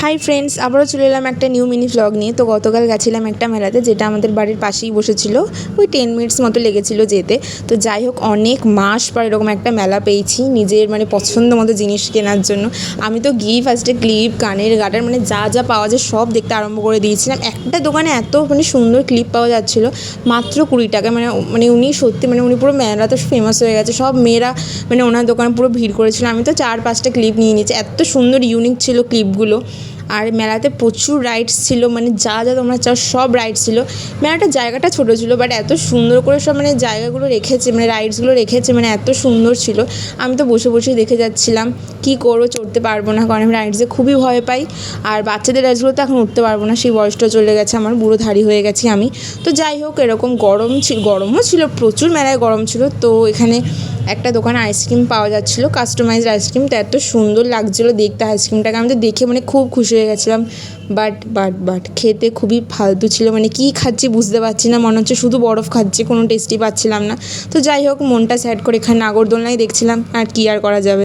Hi friends, আবারও চলে এলাম একটা নিউ মিনি ভ্লগ নিয়ে। তো গতকাল গেছিলাম একটা মেলাতে, যেটা আমাদের বাড়ির পাশেই বসেছিল। ওই 10 মিনিটস মতো লেগেছিলো যেতে। তো যাই হোক, অনেক মাস পর এরকম একটা মেলা পেয়েছি নিজের পছন্দ মতো জিনিস কেনার জন্য। আমি তো গিয়ে ফার্স্টে ক্লিপ, কানের গার্ডার যা যা পাওয়া যায় সব দেখতে আরম্ভ করে দিয়েছিলাম। একটা দোকানে এত সুন্দর ক্লিপ পাওয়া যাচ্ছিলো মাত্র 20 টাকায়। উনি সত্যি উনি পুরো মেলাতে ফেমাস হয়ে গেছে। সব মেয়েরা ওনার দোকানে পুরো ভিড় করেছিল। আমি তো 4-5টা ক্লিপ নিয়ে নিয়েছি। এত সুন্দর ইউনিক ছিল ক্লিপগুলো। আর মেলাতে প্রচুর রাইডস ছিল, যা যা তোমরা চাও সব রাইডস ছিল। মেলাটার জায়গাটা ছোটো ছিল, বাট এত সুন্দর করে সব জায়গাগুলো রেখেছে, রাইডসগুলো রেখেছে, এত সুন্দর ছিল। আমি তো বসে বসেই দেখে যাচ্ছিলাম। কি করবো, চড়তে পারবো না, কারণ আমি রাইডসে খুবই ভয় পাই। আর বাচ্চাদের রাইডসগুলো তো এখন উঠতে পারবো না, সেই বয়সটা চলে গেছে আমার, বুড়ো ধাড়ি হয়ে গেছি আমি। তো যাই হোক, এরকম গরমও ছিল, প্রচুর মেলায় গরম ছিল। তো এখানে একটা দোকানে আইসক্রিম পাওয়া যাচ্ছিলো, কাস্টমাইজড আইসক্রিম। তো এত সুন্দর লাগছিলো দেখতে আইসক্রিমটাকে। আমি তো দেখে খুব খুশি হয়ে গেছিলাম। বাট খেতে খুবই ফালতু ছিল। কী খাচ্ছি বুঝতে পারছি না, মনে হচ্ছে শুধু বরফ খাচ্ছি, কোনো টেস্টই পাচ্ছিলাম না। তো যাই হোক, মনটা স্যাড করে এখানে নাগরদোলনাই দেখছিলাম, আর কি আর করা যাবে।